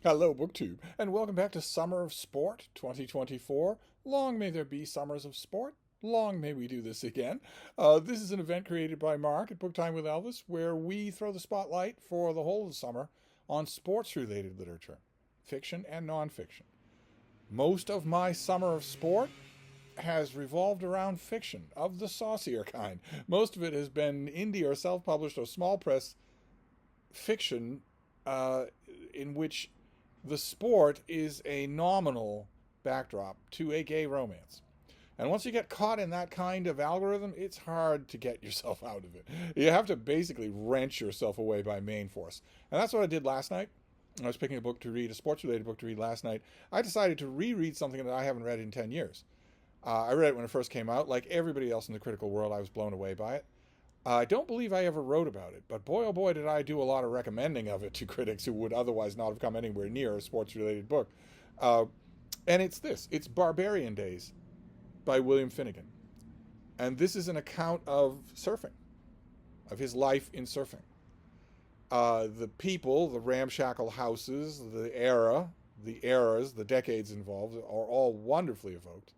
Hello, BookTube, and welcome back to Summer of Sport 2024. Long may there be summers of sport. Long may we do this again. This is an event created by Mark at Book Time with Elvis, where we throw the spotlight for the whole of the summer on sports-related literature, fiction and nonfiction. Most of my summer of sport has revolved around fiction of the saucier kind. Most of it has been indie or self-published or small press fiction uh, in which the sport is a nominal backdrop to a gay romance. And once you get caught in that kind of algorithm, it's hard to get yourself out of it. You have to basically wrench yourself away by main force. And that's what I did last night. I was picking a book to read, a sports related book to read last night. I decided to reread something that I haven't read in 10 years. I read it when it first came out. Like everybody else in the critical world, I was blown away by it. I don't believe I ever wrote about it, but boy, oh boy, did I do a lot of recommending of it to critics who would otherwise not have come anywhere near a sports related book. Uh, and it's Barbarian Days by William Finnegan. And this is an account of surfing, of his life in surfing. The people, the ramshackle houses, the eras, the decades involved are all wonderfully evoked.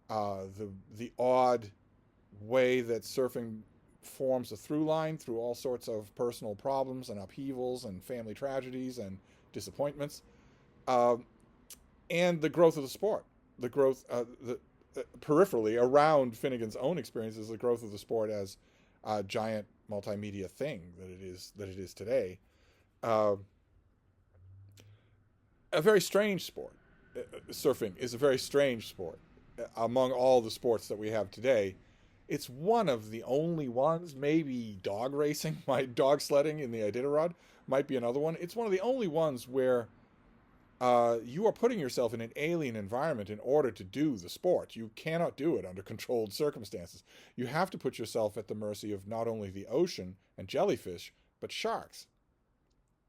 The odd way that surfing forms a through line through all sorts of personal problems and upheavals and family tragedies and disappointments, uh, and the growth of the sport, the growth, peripherally around Finnegan's own experiences, the growth of the sport as a giant multimedia thing that it is today. Uh, a very strange sport. Surfing is a very strange sport among all the sports that we have today. It's one of the only ones, maybe dog racing, my dog sledding in the Iditarod might be another one. It's one of the only ones where you are putting yourself in an alien environment in order to do the sport. You cannot do it under controlled circumstances. You have to put yourself at the mercy of not only the ocean and jellyfish, but sharks.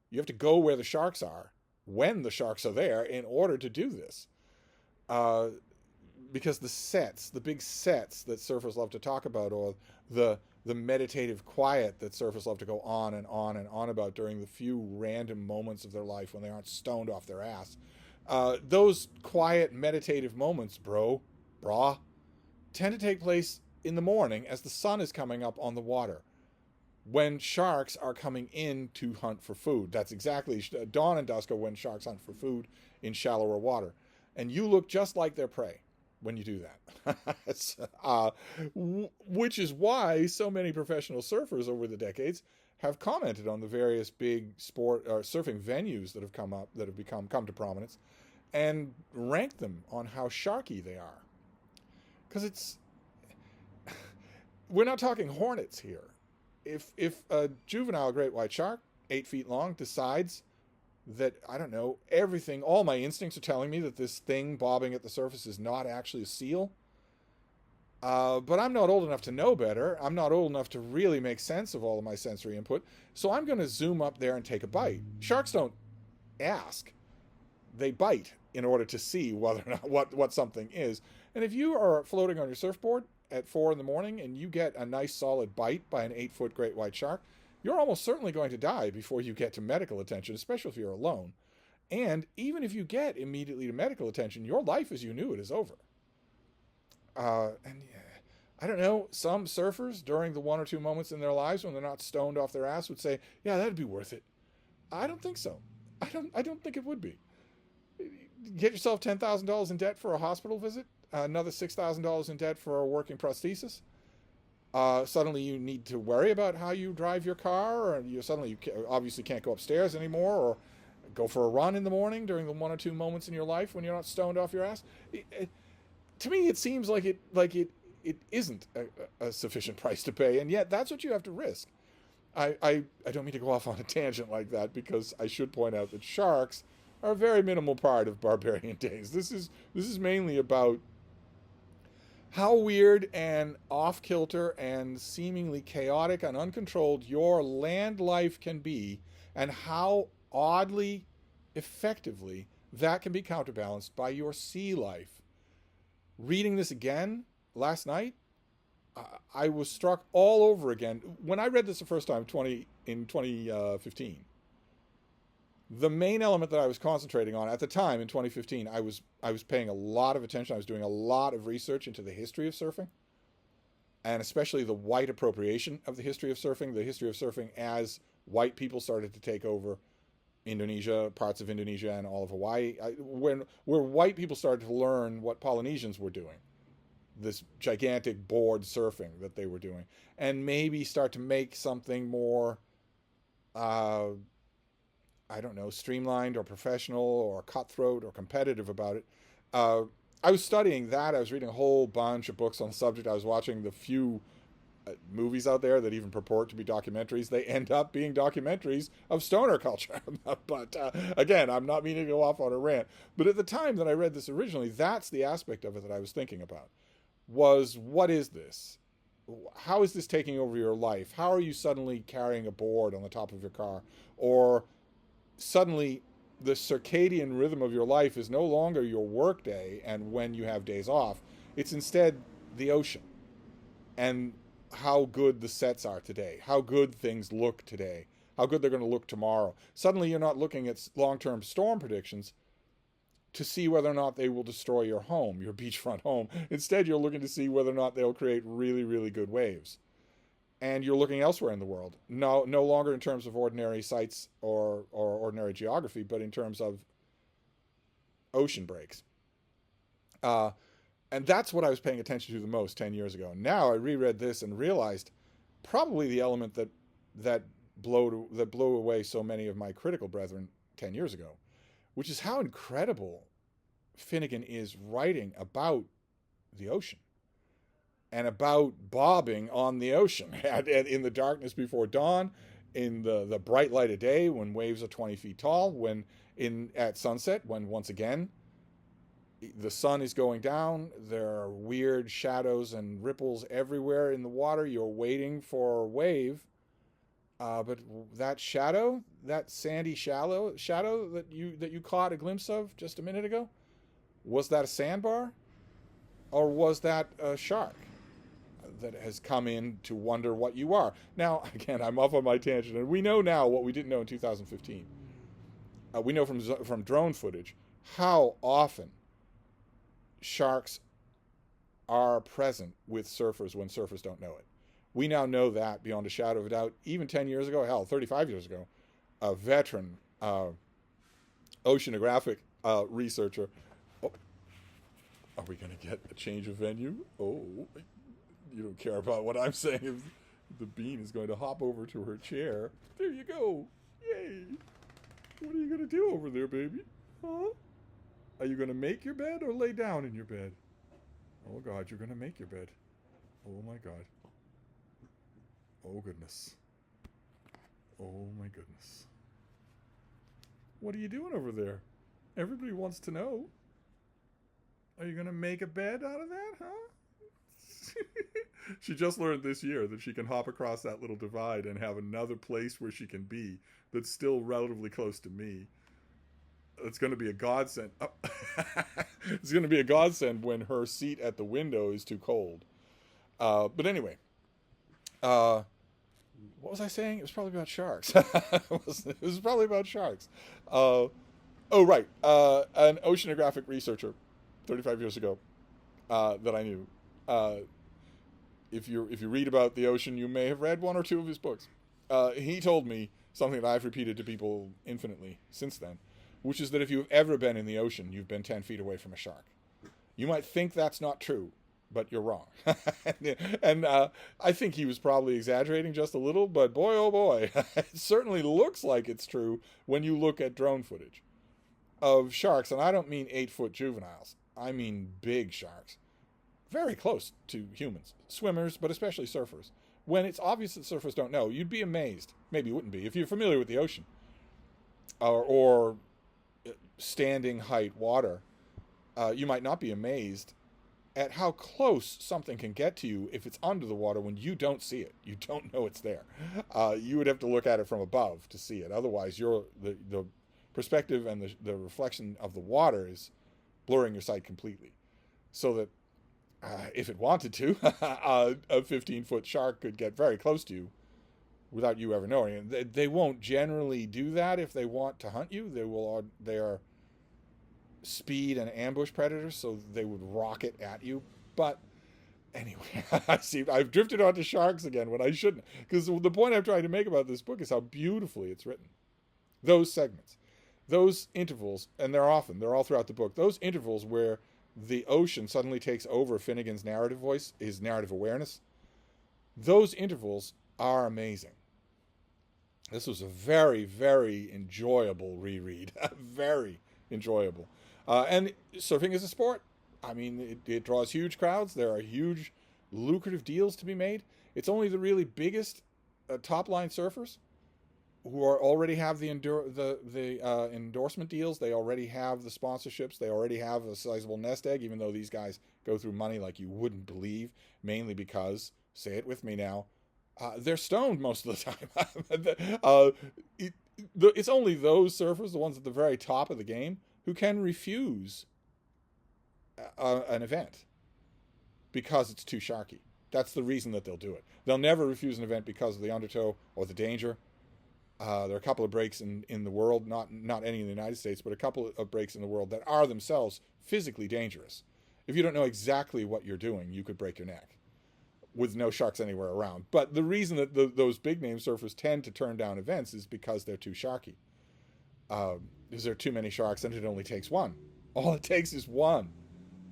You have to go where the sharks are, when the sharks are there, in order to do this. Uh, because the big sets that surfers love to talk about, or the meditative quiet that surfers love to go on and on and on about during the few random moments of their life when they aren't stoned off their ass. Those quiet meditative moments, brah, tend to take place in the morning as the sun is coming up on the water, when sharks are coming in to hunt for food. That's exactly dawn and dusk are when sharks hunt for food in shallower water. And you look just like their prey when you do that. Which is why so many professional surfers over the decades have commented on the various big sport or surfing venues that have come to prominence, and ranked them on how sharky they are. Because we're not talking hornets here. If a juvenile great white shark, 8 feet long, decides that, I don't know, everything, all my instincts are telling me that this thing bobbing at the surface is not actually a seal. But I'm not old enough to know better. I'm not old enough to really make sense of all of my sensory input. So I'm going to zoom up there and take a bite. Sharks don't ask. They bite in order to see whether or not what something is. And if you are floating on your surfboard at 4 in the morning and you get a nice solid bite by an 8-foot great white shark, you're almost certainly going to die before you get to medical attention, especially if you're alone. And even if you get immediately to medical attention, your life as you knew it is over. And I don't know, some surfers during the 1 or 2 moments in their lives when they're not stoned off their ass would say, yeah, that'd be worth it. I don't think so. I don't think it would be. Get yourself $10,000 in debt for a hospital visit, another $6,000 in debt for a working prosthesis. Suddenly you need to worry about how you drive your car, or you obviously can't go upstairs anymore, or go for a run in the morning during the 1 or 2 moments in your life when you're not stoned off your ass. To me, it seems like it isn't a sufficient price to pay, and yet that's what you have to risk. I don't mean to go off on a tangent like that, because I should point out that sharks are a very minimal part of Barbarian Days. This is mainly about how weird and off-kilter and seemingly chaotic and uncontrolled your land life can be, and how oddly effectively that can be counterbalanced by your sea life. Reading this again last night, I was struck all over again. When I read this the first time, in 2015, The main element that I was concentrating on at the time in 2015, I was paying a lot of attention. I was doing a lot of research into the history of surfing, and especially the white appropriation of the history of surfing as white people started to take over Indonesia, parts of Indonesia, and all of Hawaii, where white people started to learn what Polynesians were doing, this gigantic board surfing that they were doing, and maybe start to make something more, I don't know, streamlined or professional or cutthroat or competitive about it. I was studying that. I was reading a whole bunch of books on the subject. I was watching the few movies out there that even purport to be documentaries. They end up being documentaries of stoner culture. But again, I'm not meaning to go off on a rant. But at the time that I read this originally, that's the aspect of it that I was thinking about. Was, what is this? How is this taking over your life? How are you suddenly carrying a board on the top of your car? Or suddenly the circadian rhythm of your life is no longer your work day and when you have days off. It's instead the ocean and how good the sets are today, how good things look today, how good they're going to look tomorrow. Suddenly you're not looking at long-term storm predictions to see whether or not they will destroy your home, your beachfront home. Instead, you're looking to see whether or not they'll create really, really good waves. And you're looking elsewhere in the world. No longer in terms of ordinary sites or ordinary geography, but in terms of ocean breaks. And that's what I was paying attention to the most 10 years ago. Now I reread this and realized probably the element that blew away so many of my critical brethren 10 years ago, which is how incredible Finnegan is writing about the ocean and about bobbing on the ocean in the darkness before dawn, in the bright light of day when waves are 20 feet tall, at sunset, when once again the sun is going down, there are weird shadows and ripples everywhere in the water. You're waiting for a wave, but that shadow, that sandy shadow that you caught a glimpse of just a minute ago, was that a sandbar, or was that a shark that has come in to wonder what you are? Now, again, I'm off on my tangent, and we know now what we didn't know in 2015. We know from drone footage how often sharks are present with surfers when surfers don't know it. We now know that beyond a shadow of a doubt. Even 10 years ago, hell, 35 years ago, a veteran oceanographic researcher. Oh, are we going to get a change of venue? Oh, you don't care about what I'm saying. If the bean is going to hop over to her chair. There you go. Yay. What are you going to do over there, baby? Huh? Are you going to make your bed or lay down in your bed? Oh, God, you're going to make your bed. Oh, my God. Oh, goodness. Oh, my goodness. What are you doing over there? Everybody wants to know. Are you going to make a bed out of that, huh? She just learned this year that she can hop across that little divide and have another place where she can be that's still relatively close to me. It's going to be a godsend. Oh. It's going to be a godsend when her seat at the window is too cold. But anyway, what was I saying? It was probably about sharks. It was probably about sharks. Oh, right. An oceanographic researcher 35 years ago that I knew. If you read about the ocean, you may have read one or two of his books. He told me something that I've repeated to people infinitely since then, which is that if you've ever been in the ocean, you've been 10 feet away from a shark. You might think that's not true, but you're wrong. And I think he was probably exaggerating just a little, but boy, oh boy, it certainly looks like it's true when you look at drone footage of sharks. And I don't mean 8-foot juveniles. I mean big sharks. Very close to humans, swimmers, but especially surfers. When it's obvious that surfers don't know, you'd be amazed. Maybe you wouldn't be. If you're familiar with the ocean or standing height water, you might not be amazed at how close something can get to you if it's under the water when you don't see it. You don't know it's there. You would have to look at it from above to see it. Otherwise, the perspective and the reflection of the water is blurring your sight completely. So that if it wanted to, a 15-foot shark could get very close to you without you ever knowing it. They won't generally do that if they want to hunt you. They are speed and ambush predators, so they would rocket at you. But anyway, I've drifted onto sharks again when I shouldn't, because the point I'm trying to make about this book is how beautifully it's written. Those segments, those intervals, and they're all throughout the book, those intervals where the ocean suddenly takes over Finnegan's narrative voice, his narrative awareness, those intervals are amazing. This was a very, very enjoyable reread. Very enjoyable. And surfing is a sport. I mean, it draws huge crowds. There are huge, lucrative deals to be made. It's only the really biggest top-line surfers who already have the endorsement deals. They already have the sponsorships. They already have a sizable nest egg, even though these guys go through money like you wouldn't believe, mainly because, say it with me now, they're stoned most of the time. It's only those surfers, the ones at the very top of the game, who can refuse an event because it's too sharky. That's the reason that they'll do it. They'll never refuse an event because of the undertow or the danger. There are a couple of breaks in the world, not any in the United States, but a couple of breaks in the world that are themselves physically dangerous. If you don't know exactly what you're doing, you could break your neck with no sharks anywhere around. But the reason that those big-name surfers tend to turn down events is because they're too sharky. Because there are too many sharks, and it only takes one. All it takes is one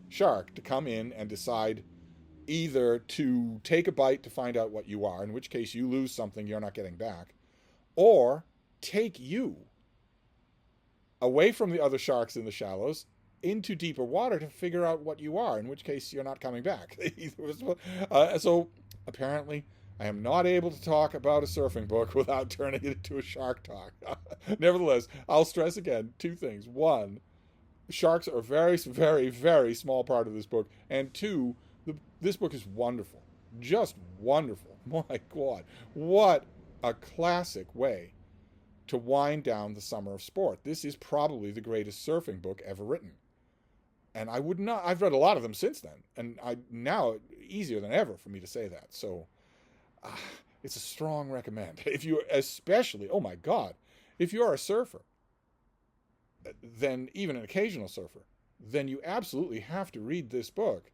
shark to come in and decide either to take a bite to find out what you are, in which case you lose something you're not getting back, or take you away from the other sharks in the shallows into deeper water to figure out what you are, in which case you're not coming back. So apparently I am not able to talk about a surfing book without turning it into a shark talk. Nevertheless, I'll stress again two things. One, sharks are a very, very, very small part of this book. And two, this book is wonderful. Just wonderful. My God. What a classic way to wind down the summer of sport. This is probably the greatest surfing book ever written. And I've read a lot of them since then. And now easier than ever for me to say that. So it's a strong recommend. If you especially, oh my God, if you're a surfer, then even an occasional surfer, then you absolutely have to read this book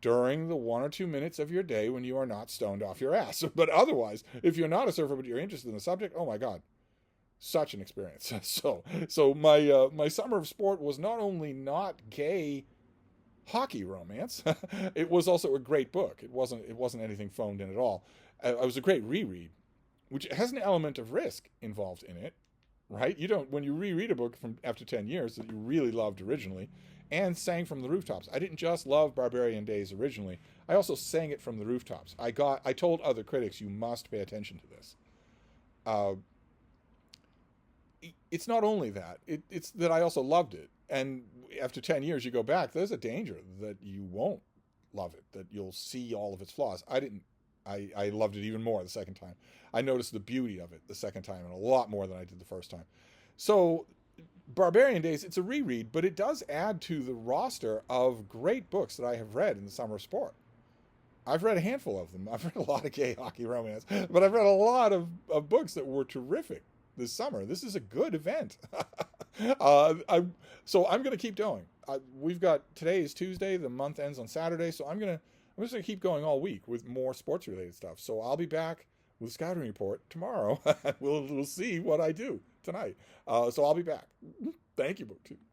during the 1 or 2 minutes of your day when you are not stoned off your ass. But otherwise, if you're not a surfer but you're interested in the subject, oh my God, such an experience. So my summer of sport was not only not gay hockey romance, it was also a great book. It wasn't anything phoned in at all. It was a great reread, which has an element of risk involved in it, right? You don't, when you reread a book from after 10 years that you really loved originally and sang from the rooftops. I didn't just love Barbarian Days originally. I also sang it from the rooftops. I told other critics, you must pay attention to this. It's not only that, it's that I also loved it. And after 10 years, you go back, there's a danger that you won't love it, that you'll see all of its flaws. I loved it even more the second time. I noticed the beauty of it the second time, and a lot more than I did the first time. So Barbarian Days, it's a reread, but it does add to the roster of great books that I have read in the summer of sport. I've read a handful of them. I've read a lot of gay hockey romance, but I've read a lot of books that were terrific this summer. This is a good event. So I'm going to keep going. Today is Tuesday. The month ends on Saturday. So I'm just going to keep going all week with more sports related stuff. So I'll be back with a scouting report tomorrow. We'll see what I do tonight. So I'll be back. Thank you, BookTube.